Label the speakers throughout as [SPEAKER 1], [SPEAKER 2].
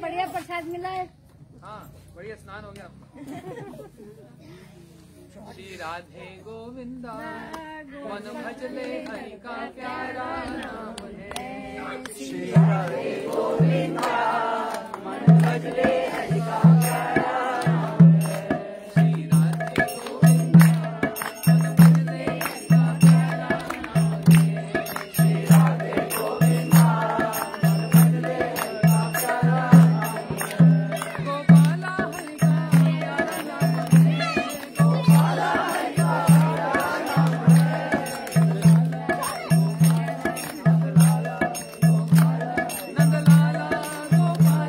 [SPEAKER 1] बढ़िया प्रसाद मिला है।
[SPEAKER 2] हाँ बढ़िया स्नान हो गया आपका। श्री राधे गोविंदा मन भजले हरि का प्यारा नाम है। श्री राधे गोविंदा मन भजले हरि का प्यारा नाम है। श्री राधे गोविंदा मन भजले हरि का प्यारा नाम है। श्री राधे गोविंदा मन भजले हरि का प्यारा नाम है। गोपाला हरि का प्यारा नाम है। गोपाला हरि का प्यारा नाम है। नंदलाला गोपाल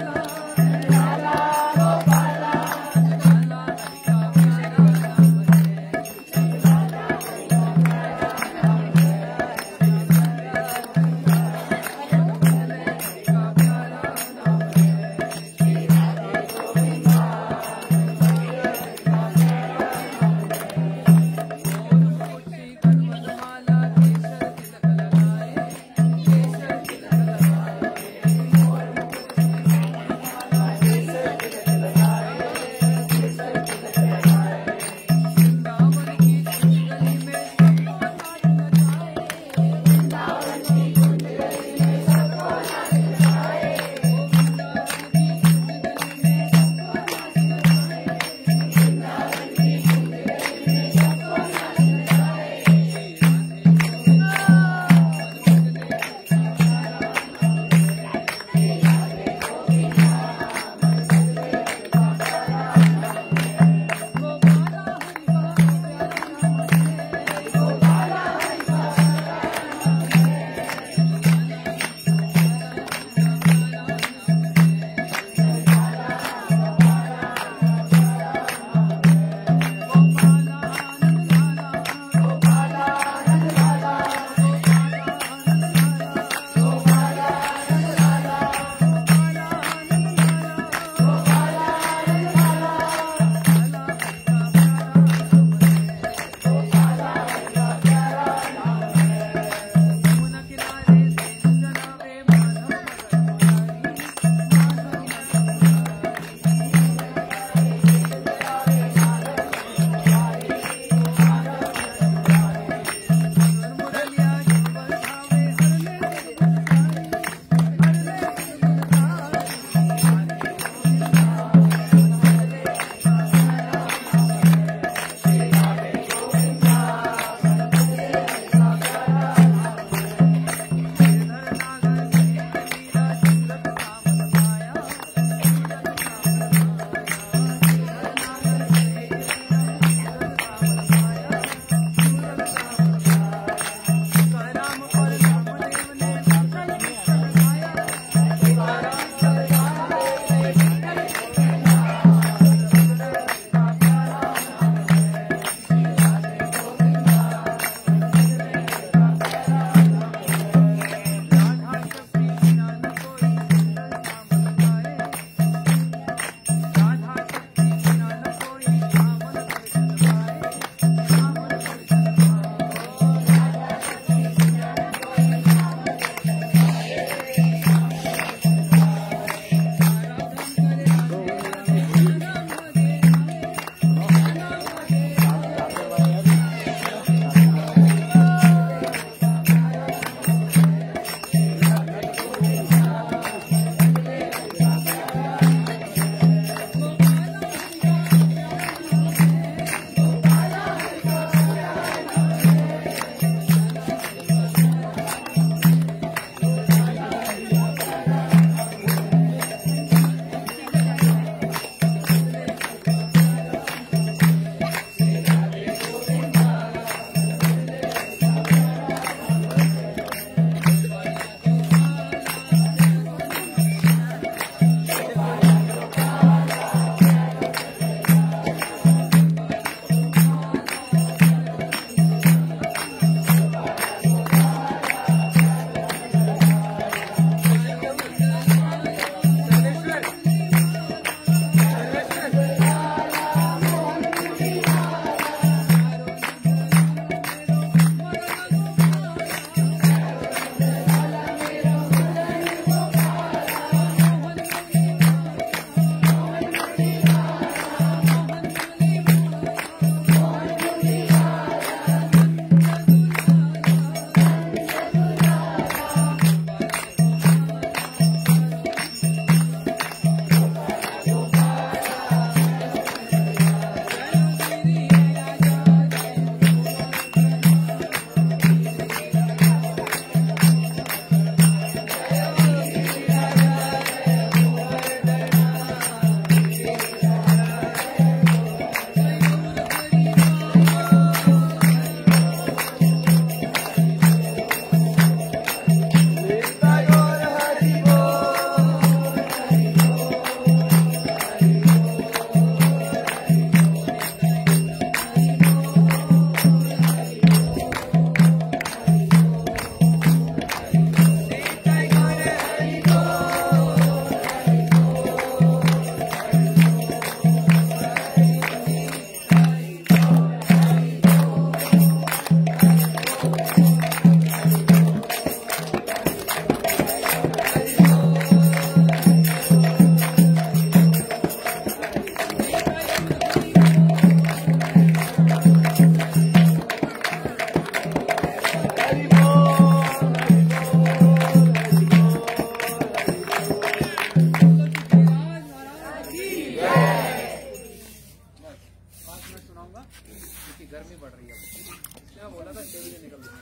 [SPEAKER 2] गर्मी बढ़ रही है, इसलिए मैं बोला था 6 बजे निकल जाए।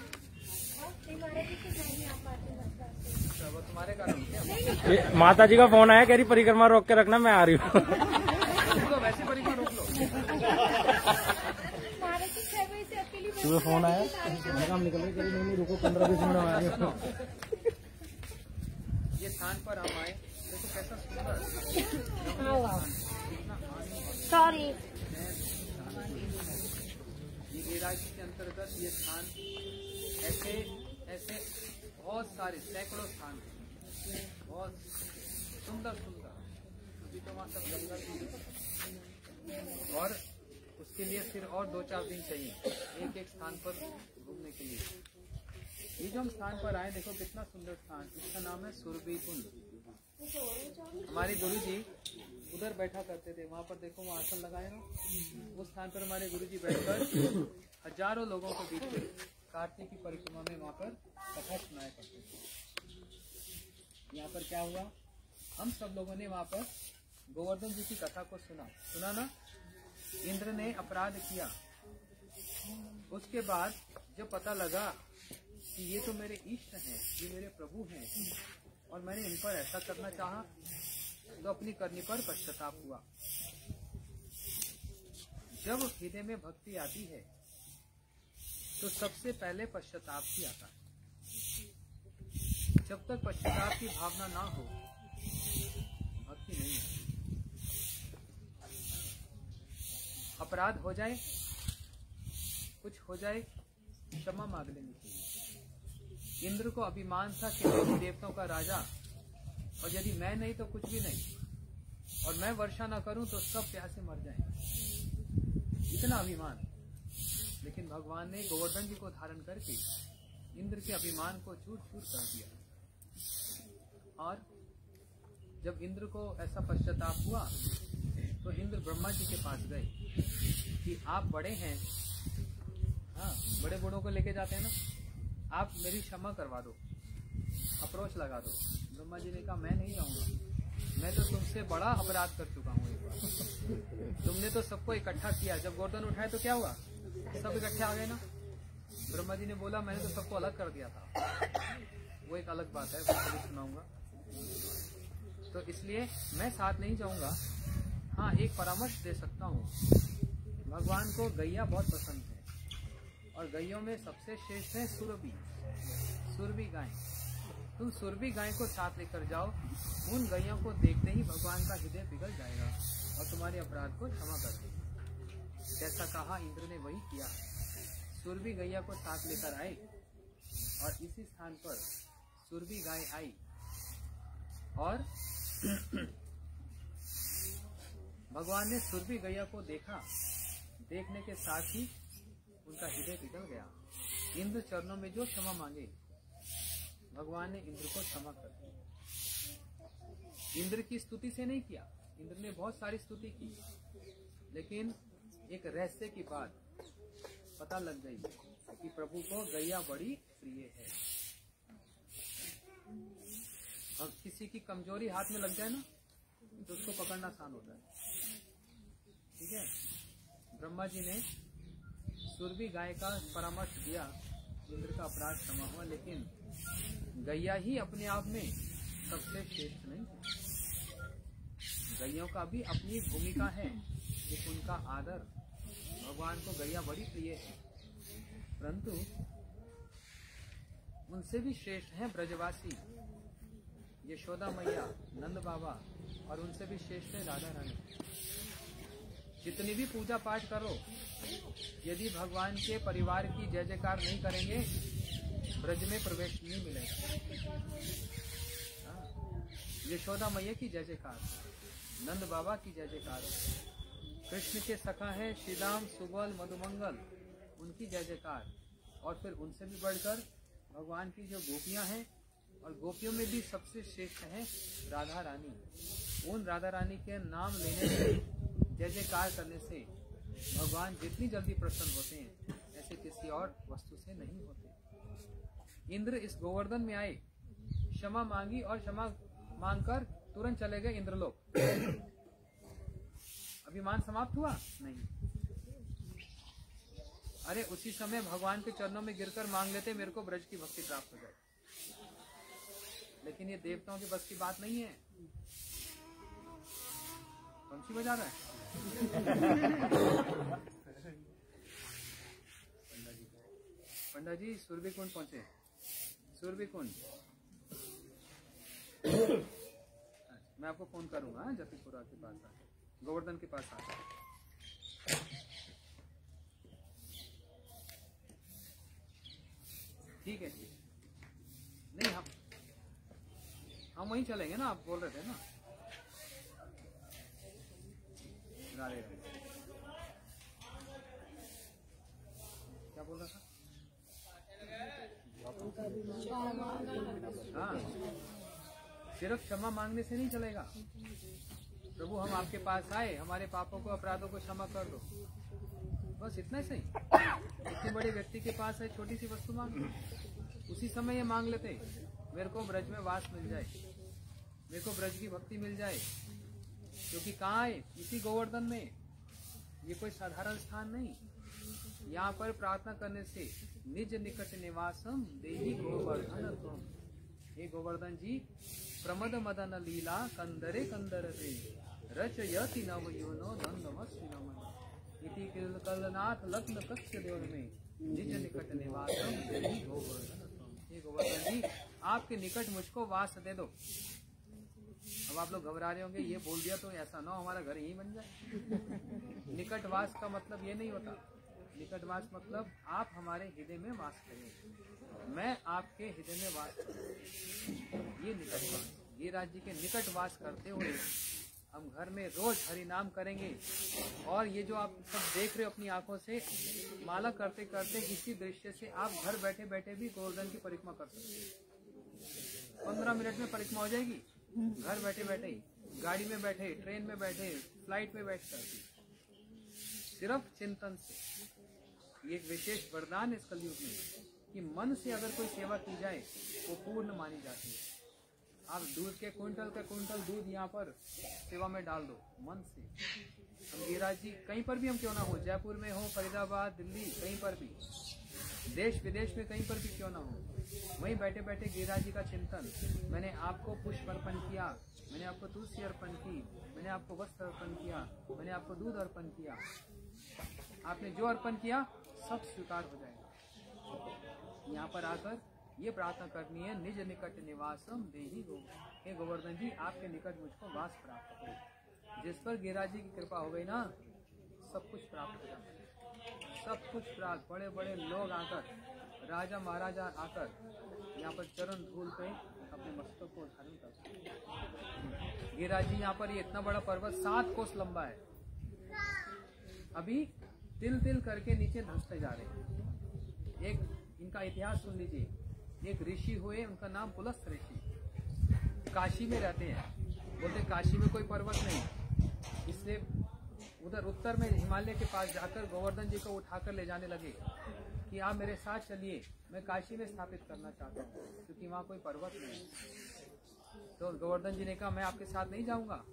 [SPEAKER 2] वो तुम्हारे कारण
[SPEAKER 1] माता जी का फोन आया, कह रही परिक्रमा रोक के रखना, मैं आ रही हूँ।
[SPEAKER 2] वैसे परिक्रमा रोक लो।
[SPEAKER 1] सुबह फोन आया, काम निकल रही, कह रही नहीं रुको 15-20 मिनट में आ रही हूँ।
[SPEAKER 2] ये स्थान पर हम आए, देखो कैसा सुंदर।
[SPEAKER 3] सॉरी,
[SPEAKER 2] ये गिरिराज के अंतर्गत ये स्थान ऐसे ऐसे बहुत सारे सैकड़ों स्थान हैं, बहुत सुंदर सुंदर। अभी तो वहाँ सब जंगल और उसके लिए फिर और 2-4 दिन चाहिए एक एक स्थान पर घूमने के लिए। ये जो हम स्थान पर आए, देखो कितना सुंदर स्थान, इसका नाम है सुरभि कुंड। हमारे गुरु जी उधर बैठा करते थे, वहाँ पर देखो वो आसन लगाए ना, उस स्थान पर हमारे गुरु जी बैठकर हजारों लोगों के बीच में कार्तिक की परिक्रमा में वहाँ पर कथा सुनाया करते थे। यहाँ पर क्या हुआ, हम सब लोगों ने वहाँ पर गोवर्धन जी की कथा को सुना ना। इंद्र ने अपराध किया, उसके बाद जब पता लगा कि ये तो मेरे इष्ट हैं, ये मेरे प्रभु हैं और मैंने इन पर ऐसा करना चाहा, तो अपनी करनी पर पश्चाताप हुआ। जब हृदय में भक्ति आती है तो सबसे पहले पश्चाताप ही आता है। जब तक पश्चाताप की भावना ना हो, भक्ति नहीं है। अपराध हो जाए, कुछ हो जाए, क्षमा मांग लेनी चाहिए। इंद्र को अभिमान था कि मैं देवताओं का राजा, और यदि मैं नहीं तो कुछ भी नहीं, और मैं वर्षा न करूं तो सब प्यासे मर जाएं, इतना अभिमान। लेकिन भगवान ने गोवर्धन जी को धारण करके इंद्र के अभिमान को चूर चूर कर दिया। और जब इंद्र को ऐसा पश्चाताप हुआ तो इंद्र ब्रह्मा जी के पास गए कि आप बड़े हैं, हाँ बड़े बूढ़ों को लेके जाते हैं ना, आप मेरी क्षमा करवा दो, अप्रोच लगा दो। ब्रह्मा जी ने कहा मैं नहीं जाऊंगा, मैं तो तुमसे बड़ा अपराध कर चुका हूँ एक बार। तुमने तो सबको इकट्ठा किया, जब गोवर्धन उठाए तो क्या हुआ, सब इकट्ठे आ गए ना। ब्रह्मा जी ने बोला मैंने तो सबको अलग कर दिया था, वो एक अलग बात है, वो कभी सुनाऊंगा। तो इसलिए मैं साथ नहीं जाऊंगा। हाँ एक परामर्श दे सकता हूँ, भगवान को गैया बहुत पसंद है और गैयों में सबसे श्रेष्ठ है सुरभि गाय। तुम सुरभि गाय को साथ लेकर जाओ, उन गैयों को देखते ही भगवान का हृदय पिघल जाएगा और तुम्हारे अपराध को क्षमा कर देगा। जैसा कहा इंद्र ने वही किया, सुरभि गैया को साथ लेकर आए और इसी स्थान पर सुरभि गाय आई और भगवान ने सुरभि गैया को देखा, देखने के साथ ही उनका हृदय पिघल गया। इंद्र चरणों में जो क्षमा मांगे, भगवान ने इंद्र को क्षमा कर दिया। इंद्र की स्तुति से नहीं किया, इंद्र ने बहुत सारी स्तुति की, लेकिन एक रहस्य की बात पता लग गई कि प्रभु को गैया बड़ी प्रिय है। अब किसी की कमजोरी हाथ में लग जाए ना तो उसको पकड़ना आसान होता है, ठीक है। ब्रह्मा जी ने सुरभि गाय का परामर्श दिया, इंद्र का अपराध क्षमा हुआ, लेकिन गैया ही अपने आप में सबसे श्रेष्ठ नहीं। गैयों का भी अपनी भूमिका है, एक उनका आदर। भगवान को गैया बड़ी प्रिय है, परंतु उनसे भी श्रेष्ठ हैं ब्रजवासी, यशोदा मैया, नंद बाबा, और उनसे भी श्रेष्ठ है राधा रानी। जितनी भी पूजा पाठ करो, यदि भगवान के परिवार की जय जयकार नहीं करेंगे, ब्रज में प्रवेश नहीं मिलेगा। यशोदा मैया की जय जयकार, नंद बाबा की जय जयकार, कृष्ण के सखा है श्रीराम सुबल मधुमंगल, उनकी जय जयकार, और फिर उनसे भी बढ़कर भगवान की जो गोपियां हैं, और गोपियों में भी सबसे श्रेष्ठ है राधा रानी। उन राधा रानी के नाम लेने से, जय जयकार करने से भगवान जितनी जल्दी प्रसन्न होते हैं, ऐसे किसी और वस्तु से नहीं होते। इंद्र इस गोवर्धन में आए, क्षमा मांगी और क्षमा मांगकर तुरंत चले गए इंद्रलोक। अभिमान समाप्त हुआ नहीं, अरे उसी समय भगवान के चरणों में गिरकर मांग लेते मेरे को ब्रज की भक्ति प्राप्त हो जाए। लेकिन ये देवताओं की बस की बात नहीं है। पंछी बजा रहा है। पंडा जी सुरभि कुंड पहुंचे। सुरभि कुंड मैं आपको फोन करूंगा जतिपुरा के पास आके, गोवर्धन के पास आके। ठीक है जी। नहीं हम वहीं चलेंगे ना, आप बोल रहे थे ना। राधे राधे। क्या बोल रहा था? हाँ, सिर्फ क्षमा मांगने से नहीं चलेगा। प्रभु हम आपके पास आए, हमारे पापों को अपराधों को क्षमा कर दो, बस इतना सही। इतने बड़े व्यक्ति के पास है, छोटी सी वस्तु मांग लो, उसी समय ये मांग लेते मेरे को ब्रज में वास मिल जाए, मेरे को ब्रज की भक्ति मिल जाए। क्योंकि कहाँ है? इसी गोवर्धन में। ये कोई साधारण स्थान नहीं। यहाँ पर प्रार्थना करने से निज निकट निवासम देहि गोवर्धन तुम। हे गोवर्धन जी, प्रमद मदन लीला कंदरे कंदरते रचयति नव योनो नंदमस्ति नमः। इति कलनाथ लग्न कक्ष देव में निज निकट निवासम देहि गोवर्धन तुम। हे गोवर्धन जी, आपके निकट मुझको वास दे दो। अब आप लोग घबरा रहे होंगे, ये बोल दिया तो ऐसा ना हमारा घर यही बन जाए। निकटवास का मतलब ये नहीं होता। निकटवास मतलब आप हमारे हृदय में वास करें, मैं आपके हृदय में वास करूं। ये निकटवास। ये राज्य के निकट वास करते हुए हम घर में रोज हरि नाम करेंगे। और ये जो आप सब देख रहे हो अपनी आंखों से, माला करते करते इसी दृश्य से आप घर बैठे बैठे भी गोवर्धन की परिक्रमा कर सकते हैं। 15 मिनट में परिक्रमा हो जाएगी, घर बैठे बैठे ही, गाड़ी में बैठे, ट्रेन में बैठे, फ्लाइट में बैठकर, सिर्फ चिंतन से। ये एक विशेष वरदान इस कलयुग में कि मन से अगर कोई सेवा की जाए वो पूर्ण मानी जाती है। आप दूध के क्विंटल दूध यहाँ पर सेवा में डाल दो मन से। हम गिरिराज जी कहीं पर भी हम क्यों ना हो, जयपुर में हो, फरीदाबाद, दिल्ली, कहीं पर भी, देश विदेश में कहीं पर भी क्यों ना हो, वहीं बैठे बैठे गिरिराज जी का चिंतन। मैंने आपको पुष्प अर्पण किया, मैंने आपको तुलसी अर्पण की, मैंने आपको वस्त्र अर्पण किया, मैंने आपको दूध अर्पण किया। आपने जो अर्पण किया सब स्वीकार हो जाएगा। यहाँ पर आकर ये प्रार्थना करनी है, निज निकट निवासम देहि गो। हे गोवर्धन जी, आपके निकट मुझको वास प्राप्त हो। जिस पर गिरिराज जी की कृपा हो गई ना, सब कुछ प्राप्त हो जाता, सब कुछ प्राप्त। बड़े बड़े लोग आकर, राजा महाराजा आकर यहाँ पर चरण धूल पे अपने मस्तक को धारण करते हैं। गिरिराज जी यहाँ पर ये इतना बड़ा पर्वत 7 कोस लंबा है, अभी तिल तिल करके नीचे धंसते जा रहे हैं। एक इनका इतिहास सुन लीजिए। एक ऋषि हुए, उनका नाम पुलस्थ ऋषि, काशी में रहते हैं। बोलते काशी में कोई पर्वत नहीं, इसलिए उधर उत्तर में हिमालय के पास जाकर गोवर्धन जी को उठाकर ले जाने लगे कि आप मेरे साथ चलिए, मैं काशी में स्थापित करना चाहता हूँ, क्योंकि वहाँ कोई पर्वत नहीं। तो गोवर्धन जी ने कहा मैं आपके साथ नहीं जाऊंगा,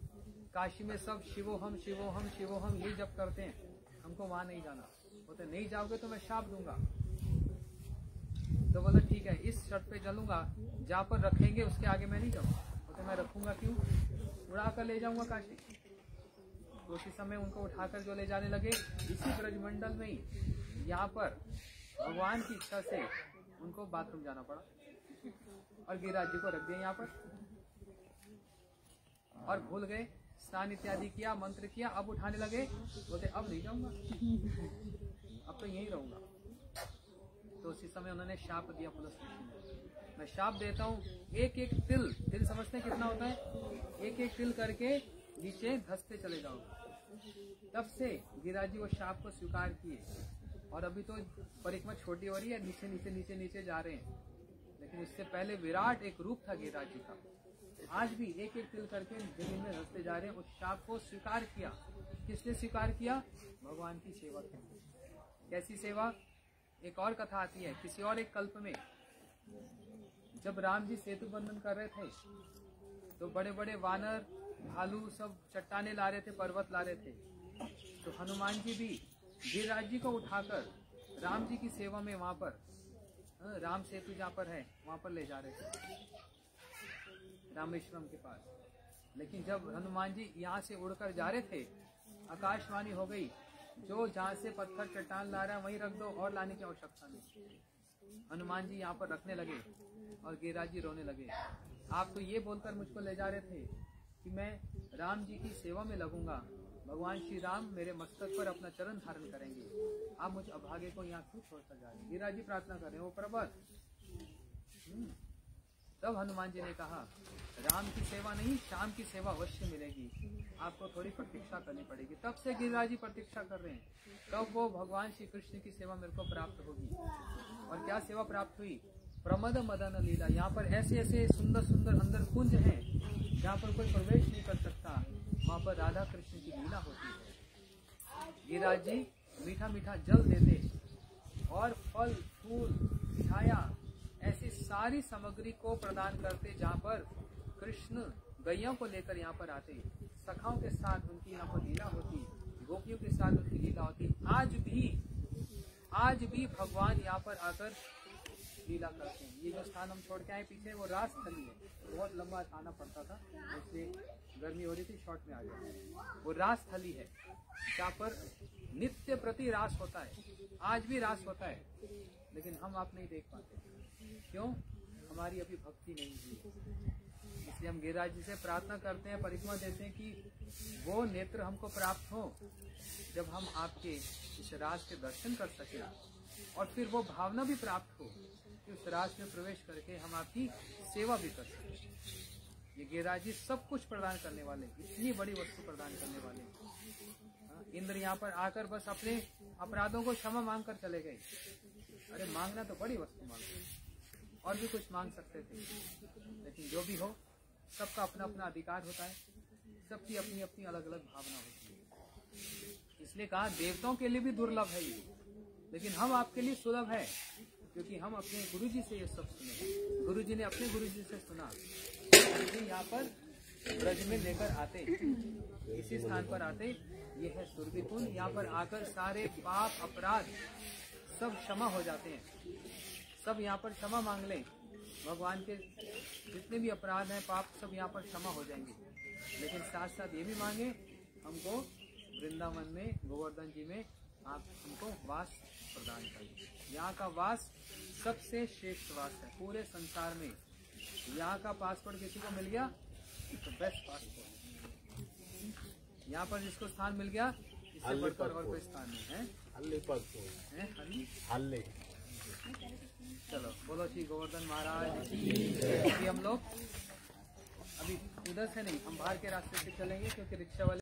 [SPEAKER 2] काशी में सब शिवोहम शिवोहम शिवोहम ये जप करते हैं, हमको वहां नहीं जाना। बोलते नहीं जाओगे तो मैं शाप दूंगा। तो बोला ठीक है, इस शर्त पे चलूंगा, जहाँ पर रखेंगे उसके आगे मैं नहीं जाऊंगा। बोलते मैं रखूंगा क्यों, उड़ा कर ले जाऊंगा काशी। तो उसी समय उनको उठाकर जो ले जाने लगे, इसी ब्रजमंडल में ही यहाँ पर भगवान की इच्छा से उनको बाथरूम जाना पड़ा और गिरिराज जी को रख दिया यहाँ पर और भूल गए, स्नान इत्यादि किया, मंत्र किया, अब उठाने लगे। बोलते अब नहीं जाऊंगा, अब तो यहीं रहूंगा। तो उसी समय उन्होंने शाप दिया पुलस्थ ऋषि। मैं शाप देता हूँ, एक एक तिल समझते हैं कितना होता है, एक एक तिल करके नीचे धंसते चले जाओगे। तब से गिरिराज जी वो शाप को स्वीकार किए और अभी तो परिक्रमा छोटी हो रही है, नीचे नीचे नीचे नीचे जा रहे हैं। लेकिन इससे पहले विराट एक रूप था गिरिराज जी का। आज भी एक एक तिल करके जमीन में धंसते जा रहे हैं। उस शाप को स्वीकार किया। किसने स्वीकार किया? भगवान की सेवा की। कैसी सेवा? एक और कथा आती है, किसी और एक कल्प में जब राम जी सेतु बंधन कर रहे थे तो बड़े बड़े वानर, भालू सब चट्टाने ला रहे थे, पर्वत ला रहे थे। तो हनुमान जी भी गिरिराज जी को उठाकर राम जी की सेवा में वहां पर राम सेतु जहाँ पर है वहां पर ले जा रहे थे रामेश्वरम के पास। लेकिन जब हनुमान जी यहाँ से उड़कर जा रहे थे, आकाशवाणी हो गई, जो जहाँ से पत्थर चट्टान ला रहा है वहीं रख दो, और लाने की आवश्यकता नहीं। हनुमान जी यहाँ पर रखने लगे और गिरिराज जी रोने लगे। आप तो ये बोलकर मुझको ले जा रहे थे कि मैं राम जी की सेवा में लगूंगा, भगवान श्री राम मेरे मस्तक पर अपना चरण धारण करेंगे, आप मुझ अभागे को यहाँ क्यों छोड़कर जा रहे हैं? गिरिराज जी प्रार्थना कर रहे हैं, वो प्रभु। तब हनुमान जी ने कहा, राम की सेवा नहीं, श्याम की सेवा अवश्य मिलेगी, आपको थोड़ी प्रतीक्षा करनी पड़ेगी। तब से गिरिराज जी प्रतीक्षा कर रहे हैं, तब वो भगवान श्री कृष्ण की सेवा मेरे को प्राप्त होगी। और क्या सेवा प्राप्त हुई? प्रमद मदन लीला। यहाँ पर ऐसे ऐसे सुंदर सुंदर अंदर कुंज हैं जहाँ पर कोई प्रवेश नहीं कर सकता, वहाँ पर राधा कृष्ण की लीला होती है। गिरिराज जी मीठा मीठा जल देते और फल फूल मिठाइयाँ ऐसी सारी सामग्री को प्रदान करते, जहाँ पर कृष्ण गैयों को लेकर यहाँ पर आते, सखाओं के साथ उनकी यहाँ पर लीला होती, गोपियों के साथ उनकी लीला होती। आज भी भगवान यहाँ पर आकर लीला करते हैं। ये जो स्थान हम छोड़ के आए पीछे, वो रास स्थली है, बहुत लंबा आना पड़ता था, इसलिए गर्मी हो रही थी, शॉर्ट में आ गया। वो रास स्थली है जहाँ पर नित्य प्रति रास होता है। आज भी रास होता है, लेकिन हम आप नहीं देख पाते। क्यों? हमारी अभी भक्ति नहीं हुई। इसलिए हम गिरिराज जी से प्रार्थना करते हैं, परिक्रमा देते हैं कि वो नेत्र हमको प्राप्त हो जब हम आपके इस रास के दर्शन कर सके, और फिर वो भावना भी प्राप्त हो कि उस रास में प्रवेश करके हम आपकी सेवा भी कर सकें। ये गिरिराज जी सब कुछ प्रदान करने वाले, इतनी बड़ी वस्तु प्रदान करने वाले। इंद्र यहाँ पर आकर बस अपने अपराधों को क्षमा मांग कर चले गए। अरे मांगना तो बड़ी वस्तु मांगते, और भी कुछ मांग सकते थे, लेकिन जो भी हो, सबका अपना अपना अधिकार होता है, सबकी अपनी अपनी अलग अलग भावना होती है। इसलिए कहा देवताओं के लिए भी दुर्लभ है ये, लेकिन हम आपके लिए सुलभ है, क्योंकि हम अपने गुरु जी से ये सब सुने। गुरु जी ने अपने गुरु जी से सुना। गुरु जी यहाँ पर ब्रज में लेकर आते, इसी स्थान पर आते, ये है सुरभि कुंड। यहाँ पर आकर सारे पाप अपराध सब क्षमा हो जाते हैं। सब यहाँ पर क्षमा मांग लें, भगवान के जितने भी अपराध हैं, पाप, सब यहाँ पर क्षमा हो जाएंगे। लेकिन साथ साथ ये भी मांगे, हमको वृंदावन में, गोवर्धन जी में आप हमको वास प्रदान करें। यहाँ का वास सबसे श्रेष्ठ वास है पूरे संसार में। यहाँ का पासपोर्ट किसी को मिल गया तो बेस्ट पासपोर्ट। यहाँ पर जिसको स्थान मिल गया, इससे बढ़कर और कोई स्थान नहीं है। हल्ले। चलो बोलो श्री गोवर्धन महाराज। अभी हम लोग अभी उधर से नहीं, हम बाहर के रास्ते से चलेंगे, क्योंकि रिक्शा वाले